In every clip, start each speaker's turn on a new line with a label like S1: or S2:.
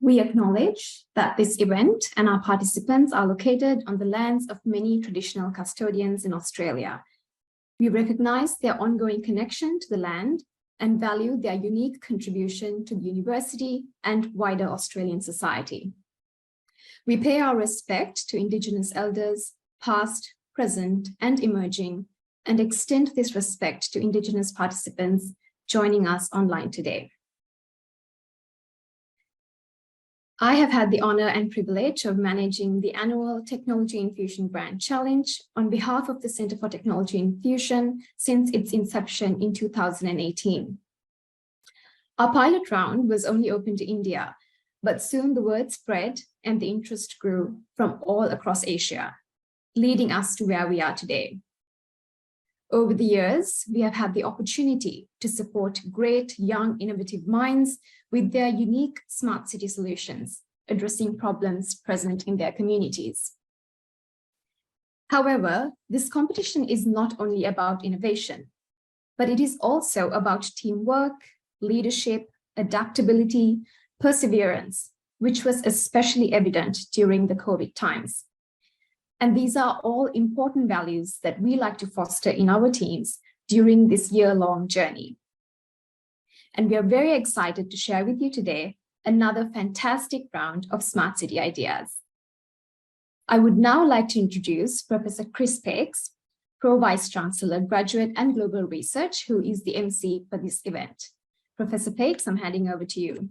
S1: We acknowledge that this event and our participants are located on the lands of many traditional custodians in Australia. We recognize their ongoing connection to the land and value their unique contribution to the university and wider Australian society. We pay our respect to Indigenous elders, past, present, and emerging, and extend this respect to Indigenous participants joining us online today. I have had the honor and privilege of managing the annual Technology Infusion Grand Challenge on behalf of the Centre for Technology Infusion since its inception in 2018. Our pilot round was only open to India, but soon the word spread and the interest grew from all across Asia, leading us to where we are today. Over the years, we have had the opportunity to support great young innovative minds with their unique smart city solutions, addressing problems present in their communities. However, this competition is not only about innovation, but it is also about teamwork, leadership, adaptability, perseverance, which was especially evident during the COVID times. And these are all important values that we like to foster in our teams during this year-long journey. And we are very excited to share with you today another fantastic round of Smart City ideas. I would now like to introduce Professor Chris Pakes, Pro-Vice Chancellor, Graduate and Global Research, who is the MC for this event. Professor Pakes, I'm handing over to you.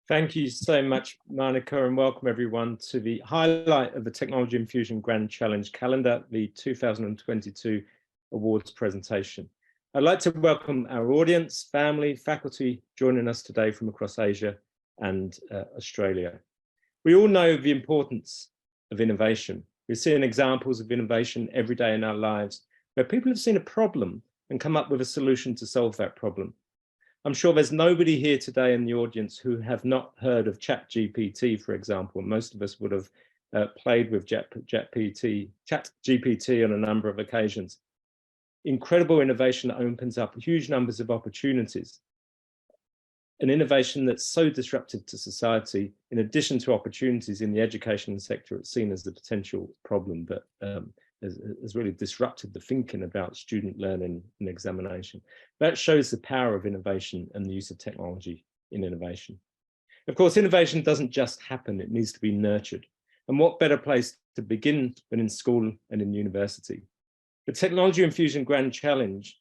S2: Thank you so much, Monica, and welcome everyone to the highlight of the Technology Infusion Grand Challenge calendar, the 2022 awards presentation. I'd like to welcome our audience, family, faculty joining us today from across Asia and Australia. We all know the importance of innovation. We're seeing examples of innovation every day in our lives where people have seen a problem and come up with a solution to solve that problem. I'm sure there's nobody here today in the audience who have not heard of ChatGPT, for example. Most of us would have played with ChatGPT on a number of occasions. Incredible innovation that opens up huge numbers of opportunities. An innovation that's so disruptive to society, in addition to opportunities in the education sector, it's seen as the potential problem that has really disrupted the thinking about student learning and examination. That shows the power of innovation and the use of technology in innovation. Of course, innovation doesn't just happen, it needs to be nurtured. And what better place to begin than in school and in university? The Technology Infusion Grand Challenge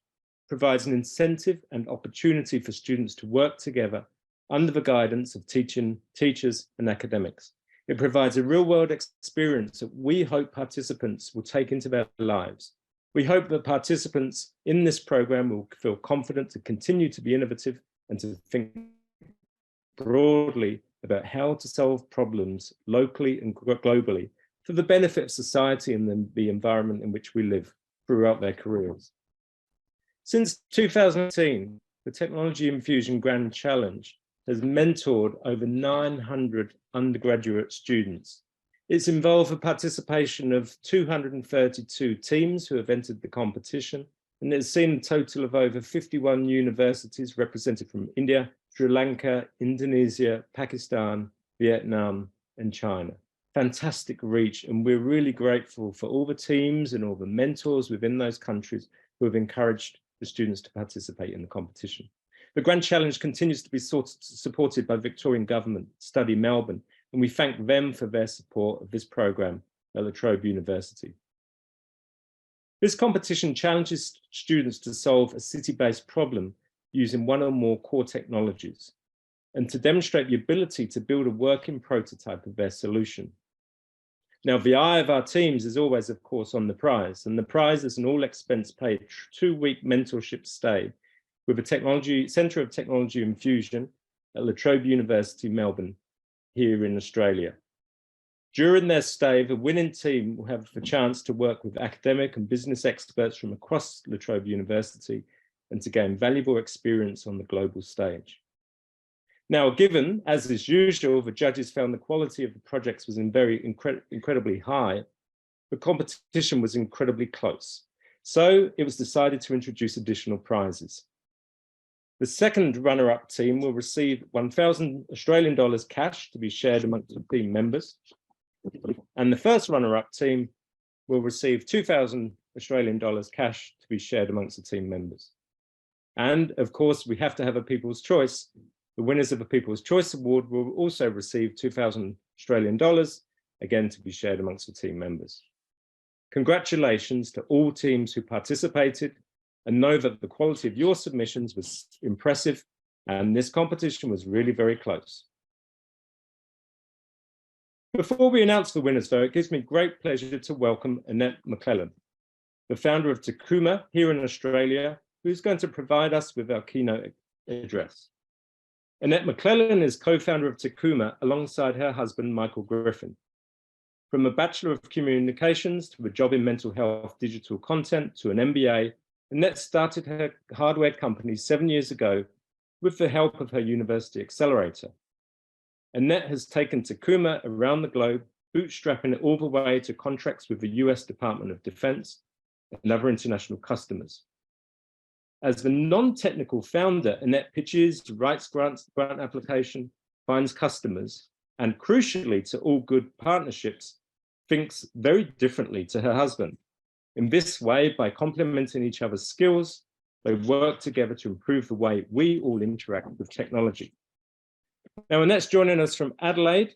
S2: provides an incentive and opportunity for students to work together under the guidance of teachers and academics. It provides a real-world experience that we hope participants will take into their lives. We hope that participants in this program will feel confident to continue to be innovative and to think broadly about how to solve problems locally and globally for the benefit of society and the environment in which we live throughout their careers. Since 2018, the Technology Infusion Grand Challenge has mentored over 900 undergraduate students. It's involved the participation of 232 teams who have entered the competition, and it's seen a total of over 51 universities represented from India, Sri Lanka, Indonesia, Pakistan, Vietnam, and China. Fantastic reach, and we're really grateful for all the teams and all the mentors within those countries who have encouraged the students to participate in the competition. The Grand Challenge continues to be supported by Victorian Government Study Melbourne, and we thank them for their support of this program at La Trobe University. This competition challenges students to solve a city-based problem using one or more core technologies and to demonstrate the ability to build a working prototype of their solution. Now, the eye of our teams is always, of course, on the prize, and the prize is an all-expense-paid 2-week mentorship stay with the Centre of Technology Infusion at La Trobe University, Melbourne, here in Australia. During their stay, the winning team will have the chance to work with academic and business experts from across La Trobe University and to gain valuable experience on the global stage. Now, given, as is usual, the judges found the quality of the projects was incredibly high, the competition was incredibly close. So it was decided to introduce additional prizes. The second runner-up team will receive $1,000 cash to be shared amongst the team members. And the first runner-up team will receive $2,000 cash to be shared amongst the team members. And of course, we have to have a People's Choice. The winners of a People's Choice Award will also receive $2,000, again to be shared amongst the team members. Congratulations to all teams who participated, and know that the quality of your submissions was impressive, and this competition was really very close. Before we announce the winners, though, it gives me great pleasure to welcome Annette McClellan, the founder of Takuma here in Australia, who's going to provide us with our keynote address. Annette McClellan is co-founder of Takuma alongside her husband, Michael Griffin. From a Bachelor of Communications to a job in mental health digital content to an MBA, Annette started her hardware company 7 years ago with the help of her university accelerator. Annette has taken Takuma around the globe, bootstrapping it all the way to contracts with the US Department of Defense and other international customers. As the non-technical founder, Annette pitches, writes grant application, finds customers, and crucially to all good partnerships, thinks very differently to her husband. In this way, by complementing each other's skills, they work together to improve the way we all interact with technology. Now, Annette's joining us from Adelaide,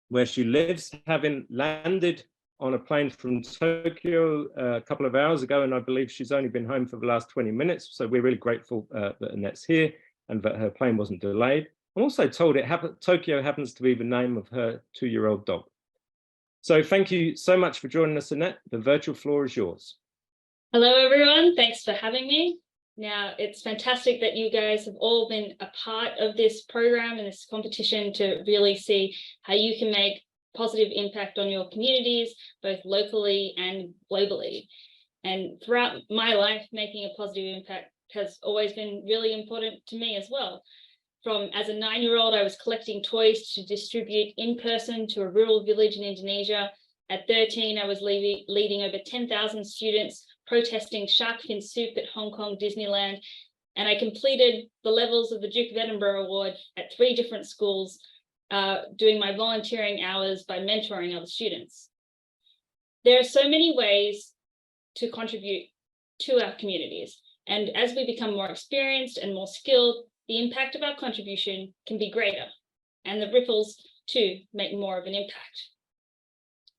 S2: where she lives, having landed on a plane from Tokyo a couple of hours ago, and I believe she's only been home for the last 20 minutes. So we're really grateful that Annette's here and that her plane wasn't delayed. I'm also told Tokyo happens to be the name of her 2-year-old dog. So thank you so much for joining us, Annette. The virtual floor is yours.
S3: Hello, everyone. Thanks for having me. Now, it's fantastic that you guys have all been a part of this program and this competition to really see how you can make positive impact on your communities, both locally and globally. And throughout my life, making a positive impact has always been really important to me as well. As a 9-year-old, I was collecting toys to distribute in person to a rural village in Indonesia. At 13, I was leading over 10,000 students protesting shark fin soup at Hong Kong Disneyland. And I completed the levels of the Duke of Edinburgh Award at 3 different schools, doing my volunteering hours by mentoring other students. There are so many ways to contribute to our communities. And as we become more experienced and more skilled, the impact of our contribution can be greater, and the ripples too make more of an impact.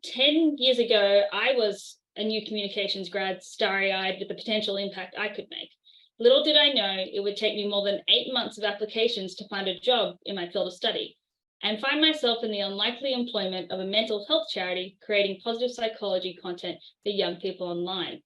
S3: 10 years ago, I was a new communications grad, starry-eyed with the potential impact I could make. Little did I know it would take me more than 8 months of applications to find a job in my field of study, and find myself in the unlikely employment of a mental health charity creating positive psychology content for young people online.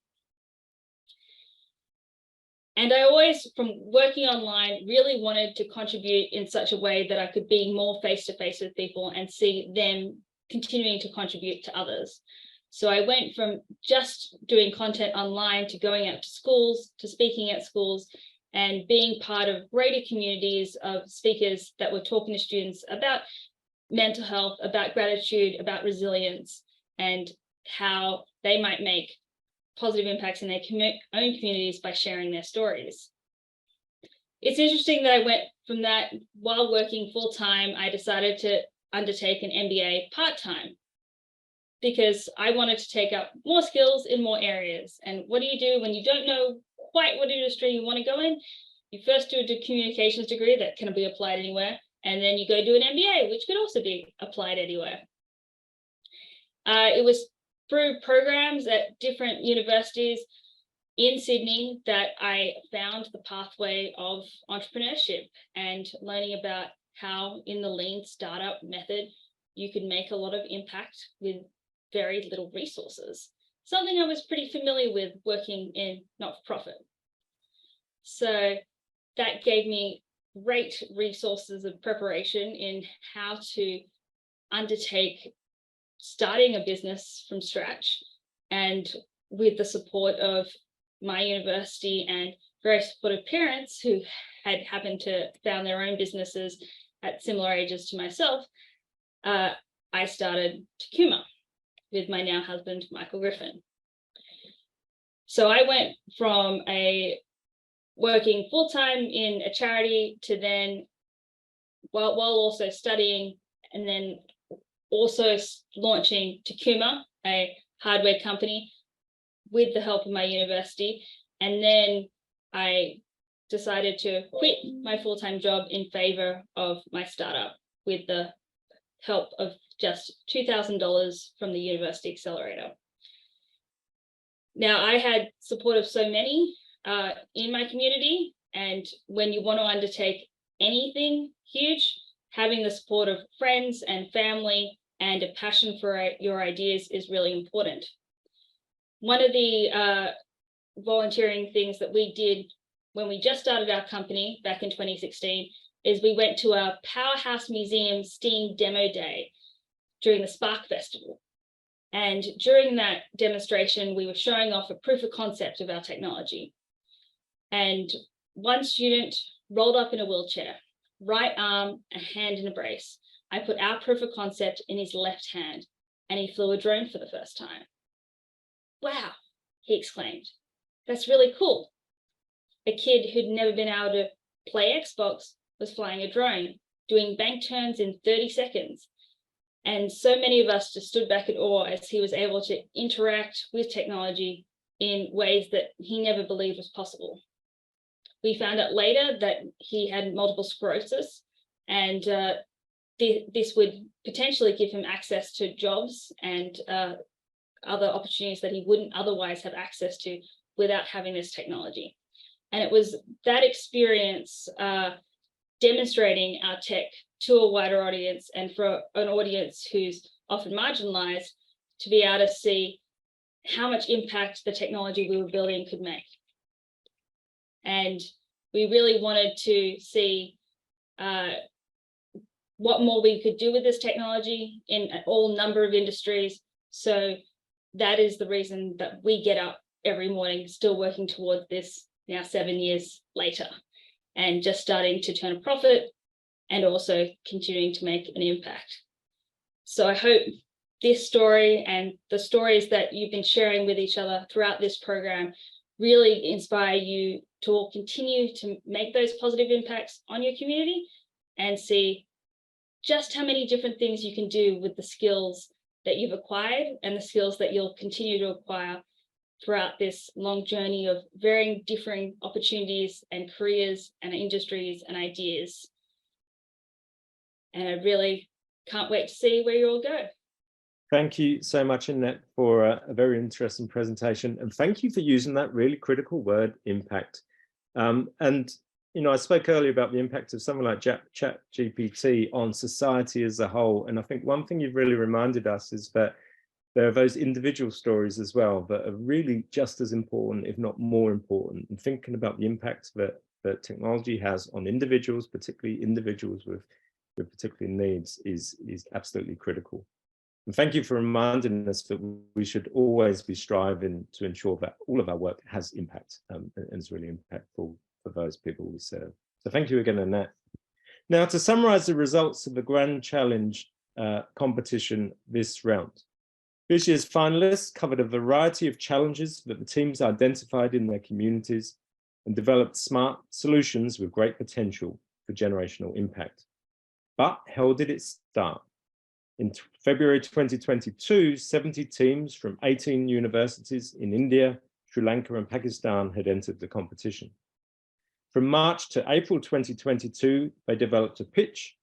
S3: And I always, from working online, really wanted to contribute in such a way that I could be more face-to-face with people and see them continuing to contribute to others. So I went from just doing content online to going out to schools, to speaking at schools, and being part of greater communities of speakers that were talking to students about mental health, about gratitude, about resilience, and how they might make positive impacts in their own communities by sharing their stories. It's interesting that I went from that, while working full-time, I decided to undertake an MBA part-time because I wanted to take up more skills in more areas. And what do you do when you don't know quite what industry you want to go in? You first do a communications degree that can be applied anywhere, and then you go do an MBA, which could also be applied anywhere. It was through programs at different universities in Sydney that I found the pathway of entrepreneurship and learning about how in the lean startup method, you could make a lot of impact with very little resources, something I was pretty familiar with working in not-for-profit. So that gave me great resources of preparation in how to undertake starting a business from scratch, and with the support of my university and very supportive parents who had happened to found their own businesses at similar ages to myself, I started Takuma with my now husband, Michael Griffin. So I went from a working full-time in a charity to then, while also studying, and then also launching Takuma, a hardware company, with the help of my university. And then I decided to quit my full-time job in favor of my startup with the help of just $2,000 from the University Accelerator. Now, I had support of so many in my community, and when you want to undertake anything huge, having the support of friends and family and a passion for your ideas is really important. One of the volunteering things that we did when we just started our company back in 2016 is we went to a Powerhouse Museum STEAM demo day during the Spark Festival. And during that demonstration, we were showing off a proof of concept of our technology. And one student rolled up in a wheelchair, right arm, a hand in a brace. I put our proof of concept in his left hand, and he flew a drone for the first time. Wow, he exclaimed. That's really cool. A kid who'd never been able to play Xbox was flying a drone, doing bank turns in 30 seconds. And so many of us just stood back in awe as he was able to interact with technology in ways that he never believed was possible. We found out later that he had multiple sclerosis, and this would potentially give him access to jobs and other opportunities that he wouldn't otherwise have access to without having this technology. And it was that experience demonstrating our tech to a wider audience, and for an audience who's often marginalized, to be able to see how much impact the technology we were building could make. And we really wanted to see what more we could do with this technology in all number of industries. So that is the reason that we get up every morning, still working towards this now 7 years later, and just starting to turn a profit and also continuing to make an impact. So I hope this story and the stories that you've been sharing with each other throughout this program really inspire you to all continue to make those positive impacts on your community and see just how many different things you can do with the skills that you've acquired and the skills that you'll continue to acquire throughout this long journey of varying differing opportunities and careers and industries and ideas. And I really can't wait to see where you all go.
S2: Thank you so much, Annette, for a very interesting presentation. And thank you for using that really critical word, impact. And, you know, I spoke earlier about the impact of something like ChatGPT on society as a whole. And I think one thing you've really reminded us is that there are those individual stories as well that are really just as important, if not more important. And thinking about the impact that technology has on individuals, particularly individuals with particular needs, is absolutely critical. And thank you for reminding us that we should always be striving to ensure that all of our work has impact and is really impactful for those people we serve. So thank you again, Annette. Now, to summarize the results of the Grand Challenge competition this round. This year's finalists covered a variety of challenges that the teams identified in their communities and developed smart solutions with great potential for generational impact. But how did it start? In February 2022, 70 teams from 18 universities in India, Sri Lanka, and Pakistan had entered the competition. From March to April 2022, they developed a pitch,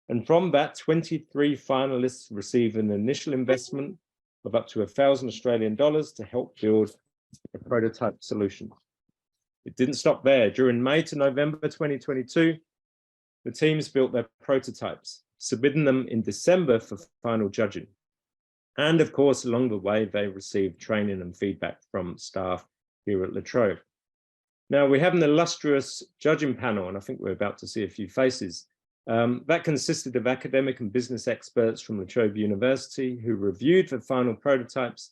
S2: and from that, 23 finalists received an initial investment of up to $1,000 to help build a prototype solution. It didn't stop there. During May to November 2022, the teams built their prototypes, submitting them in December for final judging. And of course, along the way, they received training and feedback from staff here at La Trobe. Now, we have an illustrious judging panel, and I think we're about to see a few faces. That consisted of academic and business experts from the Trobe University who reviewed the final prototypes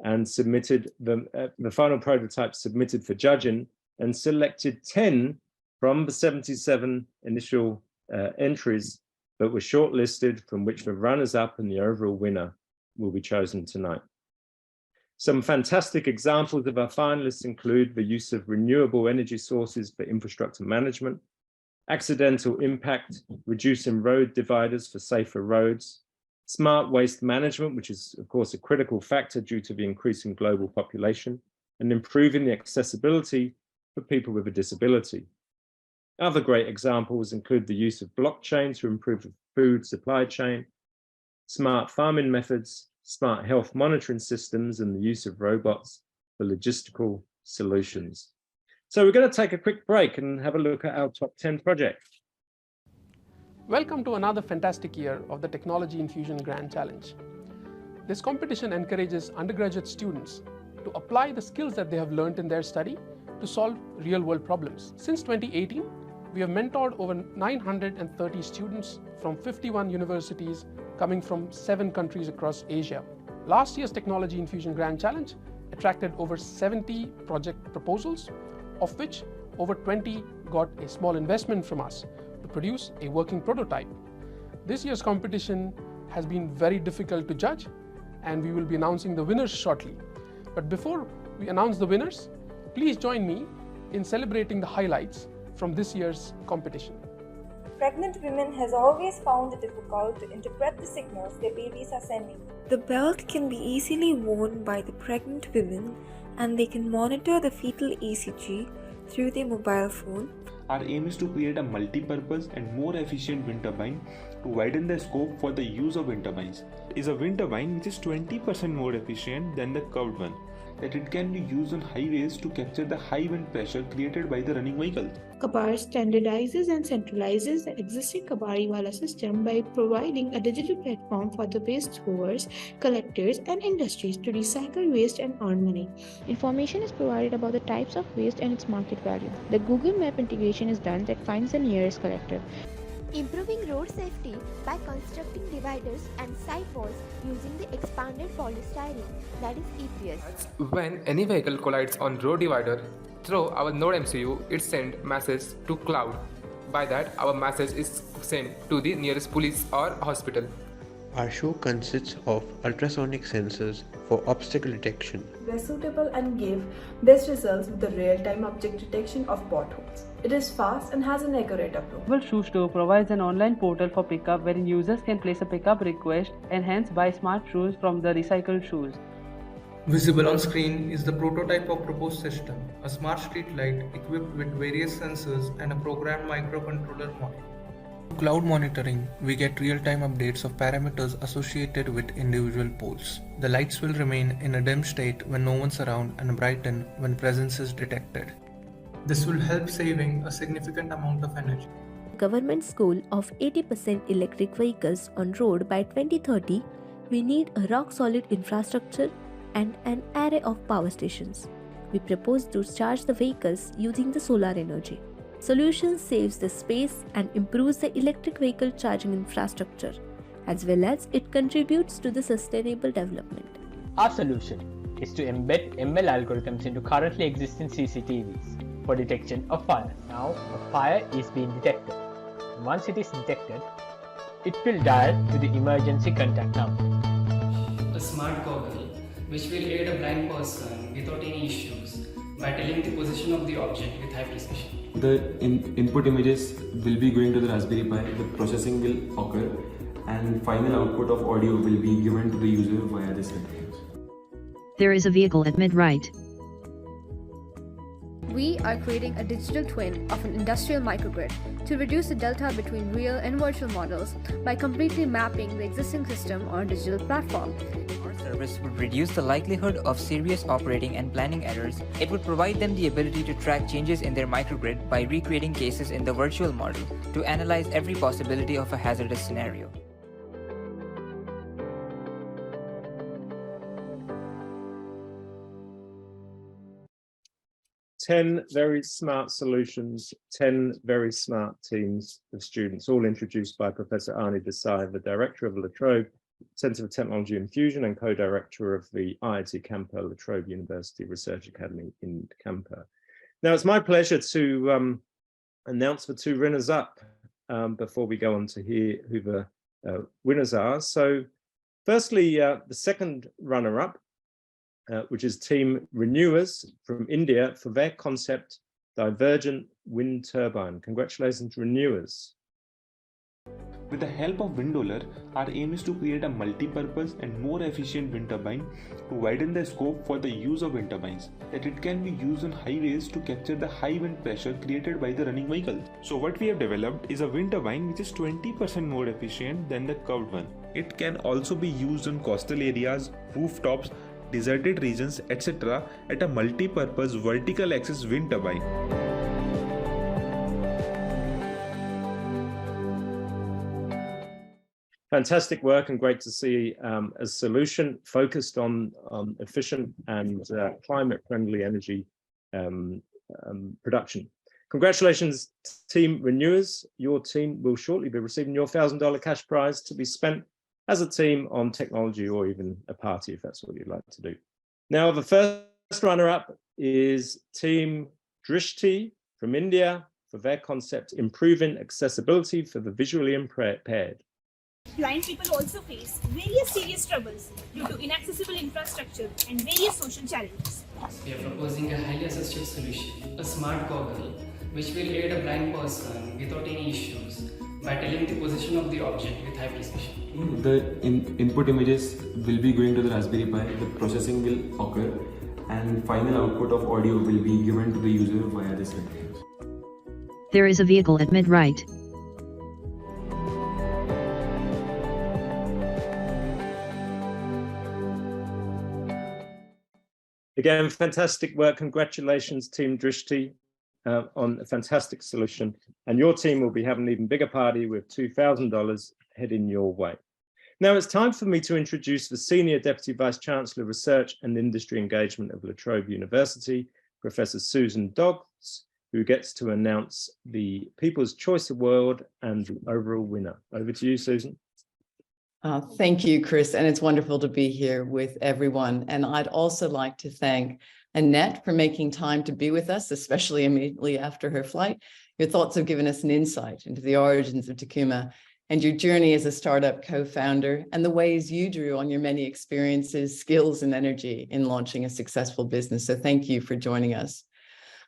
S2: and submitted the final prototypes submitted for judging, and selected 10 from the 77 initial entries that were shortlisted, from which the runners-up and the overall winner will be chosen tonight. Some fantastic examples of our finalists include the use of renewable energy sources for infrastructure management, accidental impact, reducing road dividers for safer roads, smart waste management, which is of course a critical factor due to the increasing global population, and improving the accessibility for people with a disability. Other great examples include the use of blockchain to improve the food supply chain, smart farming methods, smart health monitoring systems, and the use of robots for logistical solutions. So we're going to take a quick break and have a look at our top 10 projects.
S4: Welcome to another fantastic year of the Technology Infusion Grand Challenge. This competition encourages undergraduate students to apply the skills that they have learned in their study to solve real-world problems. Since 2018, we have mentored over 930 students from 51 universities coming from 7 countries across Asia. Last year's Technology Infusion Grand Challenge attracted over 70 project proposals, of which over 20 got a small investment from us to produce a working prototype. This year's competition has been very difficult to judge, and we will be announcing the winners shortly. But before we announce the winners, please join me in celebrating the highlights from this year's competition.
S5: Pregnant women has always found it difficult to interpret the signals their babies are sending. The belt can be easily worn by the pregnant women, and they can monitor the fetal ECG through their mobile phone.
S6: Our aim is to create a multi-purpose and more efficient wind turbine to widen the scope for the use of wind turbines. It is a wind turbine which is 20% more efficient than the curved one, that it can be used on highways to capture the high wind pressure created by the running vehicle.
S7: Kabari standardizes and centralizes the existing Kabariwala system by providing a digital platform for the waste throwers, collectors, and industries to recycle waste and earn money. Information is provided about the types of waste and its market value. The Google Map integration is done that finds the nearest collector.
S8: Improving road safety by constructing dividers and sidewalls using the expanded polystyrene, that is EPS.
S9: When any vehicle collides on road divider, through our Node MCU, it sends message to cloud. By that, our message is sent to the nearest police or hospital.
S10: Our show consists of ultrasonic sensors for obstacle detection.
S11: They're suitable and give best results with the real-time object detection of potholes. It is fast and has an accurate approach.
S12: Global Shoe Store provides an online portal for pickup wherein users can place a pickup request and hence buy smart shoes from the recycled shoes.
S13: Visible on screen is the prototype of proposed system, a smart street light equipped with various sensors and a programmed microcontroller module. Cloud monitoring, we get real-time updates of parameters associated with individual poles. The lights will remain in a dim state when no one's around and brighten when presence is detected. This will help saving a significant amount of energy.
S14: Government's goal of 80% electric vehicles on road by 2030, we need a rock-solid infrastructure and an array of power stations. We propose to charge the vehicles using the solar energy. Solution saves the space and improves the electric vehicle charging infrastructure, as well as it contributes to the sustainable development.
S15: Our solution is to embed ML algorithms into currently existing CCTVs for detection of fire. Now, a fire is being detected. Once it is detected, it will dial to the emergency contact number.
S16: A smart goggle which will aid a blind person without any issues by telling the position of the object with high precision.
S17: The input images will be going to the Raspberry Pi, the processing will occur, and final output of audio will be given to the user via this interface.
S18: There is a vehicle at mid-right.
S19: We are creating a digital twin of an industrial microgrid to reduce the delta between real and virtual models by completely mapping the existing system on a digital platform.
S20: Our service would reduce the likelihood of serious operating and planning errors. It would provide them the ability to track changes in their microgrid by recreating cases in the virtual model to analyze every possibility of a hazardous scenario.
S2: Ten very smart solutions, 10 very smart teams of students, all introduced by Professor Ani Desai, the director of La Trobe Centre for Technology Infusion and co-director of the IIT Camper La Trobe University Research Academy in Camper. Now, it's my pleasure to announce the two runners-up before we go on to hear who the winners are. So firstly, the second runner-up which is Team Renewers from India for their concept Divergent Wind Turbine. Congratulations, Renewers.
S6: With the help of Windowler, our aim is to create a multi-purpose and more efficient wind turbine to widen the scope for the use of wind turbines, that it can be used on highways to capture the high wind pressure created by the running vehicle. So what we have developed is a wind turbine which is 20% more efficient than the curved one. It can also be used on coastal areas, rooftops, deserted regions, etc. at a multi-purpose vertical axis wind turbine.
S2: Fantastic work, and great to see a solution focused on efficient and climate-friendly energy production. Congratulations, Team Renewers. Your team will shortly be receiving your $1,000 cash prize to be spent as a team on technology, or even a party if that's what you'd like to do. Now, the first runner-up is Team Drishti from India for their concept Improving Accessibility for the Visually Impaired.
S21: Blind people also face various serious troubles due to inaccessible infrastructure and various social challenges.
S16: We are proposing a highly assistive solution, a smart goggle, which will aid a blind person without any issues by telling the position of the object with high precision.
S17: The input images will be going to the Raspberry Pi, the processing will occur, and final output of audio will be given to the user via this interface.
S18: There is a vehicle at mid-right.
S2: Again, fantastic work. Congratulations, Team Drishti, on a fantastic solution. And your team will be having an even bigger party with $2,000 heading your way. Now it's time for me to introduce the Senior Deputy Vice Chancellor of Research and Industry Engagement of La Trobe University, Professor Susan Dodds, who gets to announce the People's Choice Award and the overall winner. Over to you, Susan.
S22: Thank you, Chris, and it's wonderful to be here with everyone. And I'd also like to thank Annette for making time to be with us, especially immediately after her flight. Your thoughts have given us an insight into the origins of Takuma and your journey as a startup co-founder and the ways you drew on your many experiences, skills, and energy in launching a successful business. So thank you for joining us.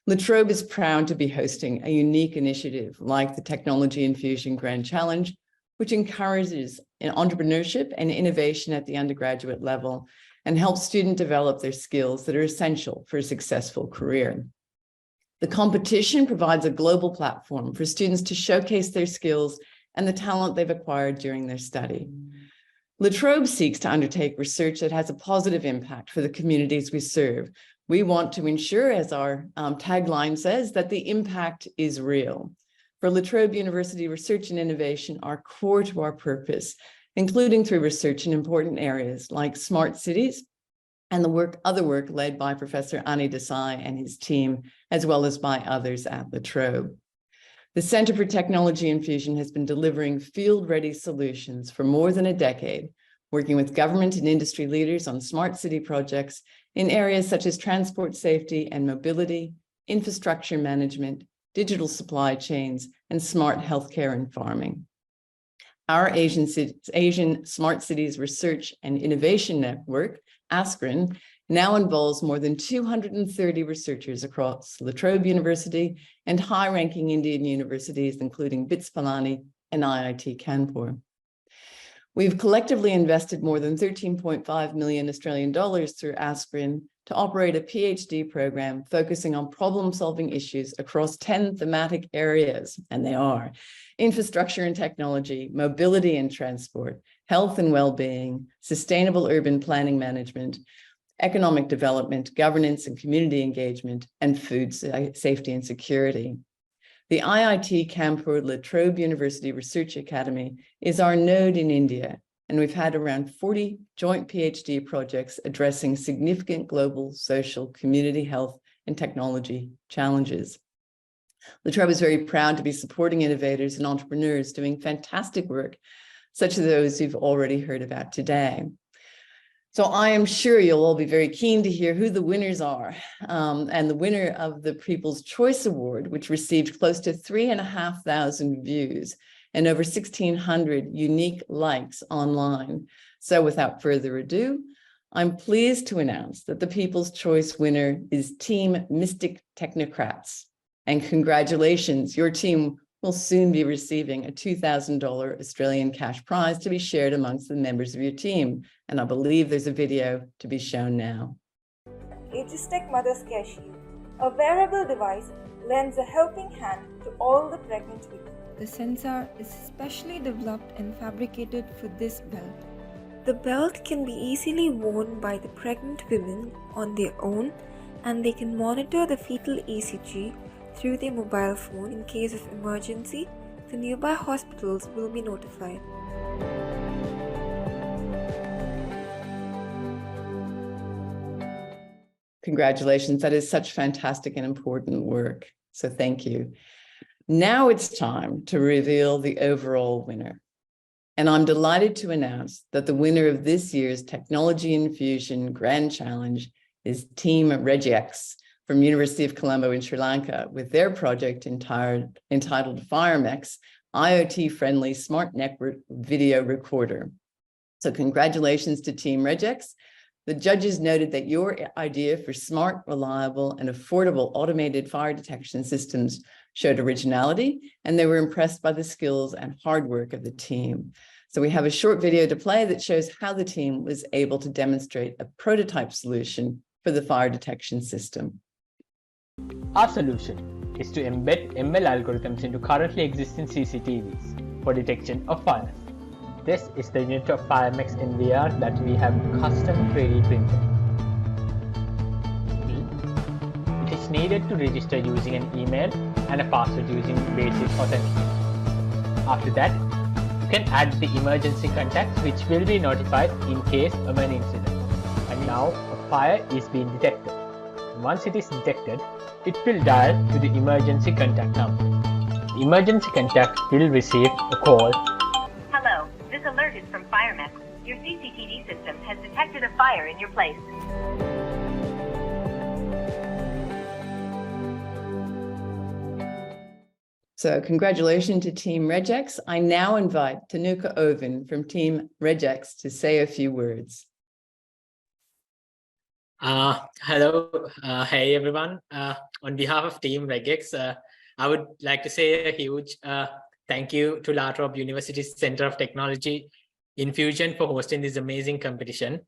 S22: La Trobe is proud to be hosting a unique initiative like the Technology Infusion Grand Challenge, which encourages entrepreneurship and innovation at the undergraduate level and helps students develop their skills that are essential for a successful career. The competition provides a global platform for students to showcase their skills and the talent they've acquired during their study. La Trobe seeks to undertake research that has a positive impact for the communities we serve. We want to ensure, as our tagline says, that the impact is real. For La Trobe University, research and innovation are core to our purpose, including through research in important areas like smart cities and the other work led by Professor Ani Desai and his team, as well as by others at La Trobe. The Center for Technology Infusion has been delivering field-ready solutions for more than a decade, working with government and industry leaders on smart city projects in areas such as transport safety and mobility, infrastructure management, digital supply chains, and smart healthcare and farming. Our Asian Smart Cities Research and Innovation Network, ASCRIN, now involves more than 230 researchers across La Trobe University and high-ranking Indian universities, including BITS Pilani and IIT Kanpur. We've collectively invested more than 13.5 million Australian dollars through ASCRIN to operate a PhD program focusing on problem-solving issues across 10 thematic areas, and they are infrastructure and technology, mobility and transport, health and well-being, sustainable urban planning management, economic development, governance and community engagement, and food safety and security. The IIT Kanpur La Trobe University Research Academy is our node in India, and we've had around 40 joint PhD projects addressing significant global, social, community health, and technology challenges. La Trobe is very proud to be supporting innovators and entrepreneurs doing fantastic work, such as those you've already heard about today. So I am sure you'll all be very keen to hear who the winners are. And the winner of the People's Choice Award, which received close to 3,500 views and over 1,600 unique likes online. So without further ado, I'm pleased to announce that the People's Choice winner is Team Mystic Technocrats. And congratulations, your team will soon be receiving a $2,000 Australian cash prize to be shared amongst the members of your team. And I believe there's a video to be shown now.
S5: Aegistech Mother's Care Shield, a wearable device, lends a helping hand to all the pregnant women. The sensor is specially developed and fabricated for this belt. The belt can be easily worn by the pregnant women on their own, and they can monitor the fetal ECG through their mobile phone. In case of emergency, the nearby hospitals will be notified.
S22: Congratulations, that is such fantastic and important work. So thank you. Now it's time to reveal the overall winner. And I'm delighted to announce that the winner of this year's Technology Infusion Grand Challenge is Team Regex from University of Colombo in Sri Lanka with their project entitled FireMex, IoT-friendly smart network video recorder. So congratulations to Team Regex. The judges noted that your idea for smart, reliable, and affordable automated fire detection systems showed originality, and they were impressed by the skills and hard work of the team. So we have a short video to play that shows how the team was able to demonstrate a prototype solution for the fire detection system.
S15: Our solution is to embed ML algorithms into currently existing CCTVs for detection of fires. This is the unit of FireMex NVR that we have custom 3D printed. It is needed to register using an email and a password using basic authentication. After that, you can add the emergency contacts which will be notified in case of an incident. And now a fire is being detected. Once it is detected, it will dial to the emergency contact number. The emergency contact will receive a call.
S1: Hello, this alert is from FireMex. Your CCTV system has detected a fire in your place.
S22: So congratulations to Team Regex. I now invite Tanuka Ovin from Team Regex to say a few words.
S3: Hello, hey everyone. On behalf of Team Regex, I would like to say a huge thank you to Trobe University's Center of Technology Infusion for hosting this amazing competition.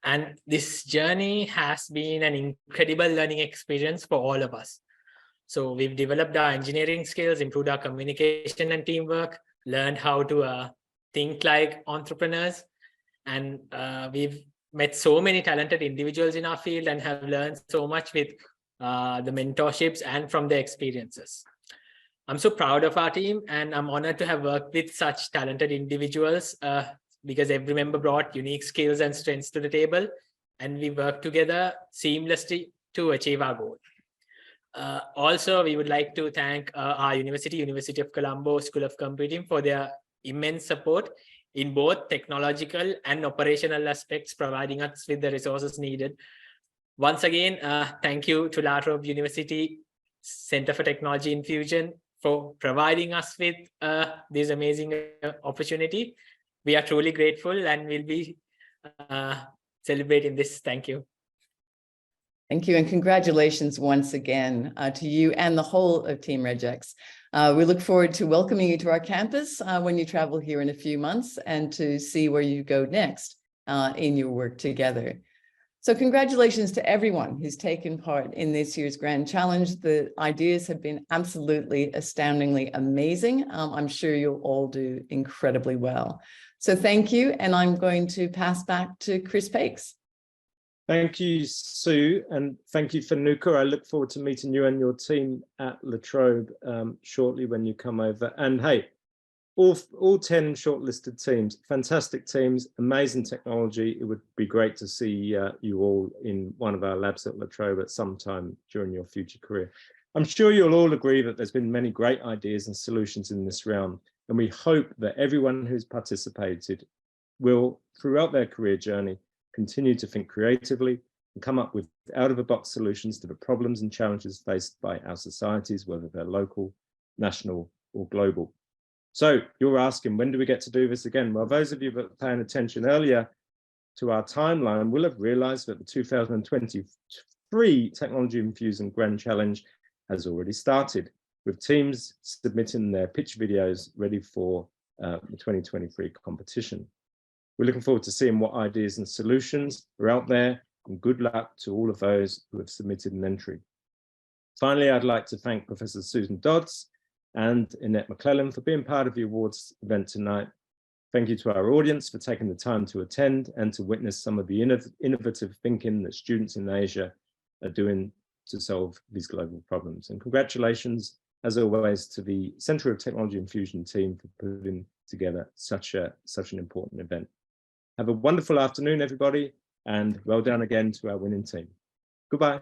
S3: And this journey has been an incredible learning experience for all of us. So we've developed our engineering skills, improved our communication and teamwork, learned how to think like entrepreneurs, and we've met so many talented individuals in our field and have learned so much with the mentorships and from their experiences. I'm so proud of our team, and I'm honored to have worked with such talented individuals because every member brought unique skills and strengths to the table, and we worked together seamlessly to achieve our goal. Also, we would like to thank our University of Colombo School of Computing for their immense support in both technological and operational aspects, providing us with the resources needed. Once again, thank you to Trobe University Center for Technology Infusion for providing us with this amazing opportunity. We are truly grateful and will be celebrating this. Thank you.
S22: Thank you, and congratulations once again to you and the whole of Team Regex. We look forward to welcoming you to our campus when you travel here in a few months and to see where you go next in your work together. So congratulations to everyone who's taken part in this year's Grand Challenge. The ideas have been absolutely astoundingly amazing. I'm sure you'll all do incredibly well. So thank you, and I'm going to pass back to Chris Pakes.
S2: Thank you, Sue, and thank you, Tanuka. I look forward to meeting you and your team at La Trobe shortly when you come over. And hey, all 10 shortlisted teams, fantastic teams, amazing technology. It would be great to see you all in one of our labs at La Trobe at some time during your future career. I'm sure you'll all agree that there's been many great ideas and solutions in this round, and we hope that everyone who's participated will, throughout their career journey, continue to think creatively and come up with out-of-the-box solutions to the problems and challenges faced by our societies, whether they're local, national, or global. So you're asking, when do we get to do this again? Well, those of you that were paying attention earlier to our timeline will have realized that the 2023 Technology Infusion Grand Challenge has already started, with teams submitting their pitch videos ready for the 2023 competition. We're looking forward to seeing what ideas and solutions are out there, and good luck to all of those who have submitted an entry. Finally, I'd like to thank Professor Susan Dodds and Annette McClellan for being part of the awards event tonight. Thank you to our audience for taking the time to attend and to witness some of the innovative thinking that students in Asia are doing to solve these global problems. And congratulations, as always, to the Centre of Technology Infusion team for putting together such an important event. Have a wonderful afternoon, everybody, and well done again to our winning team. Goodbye.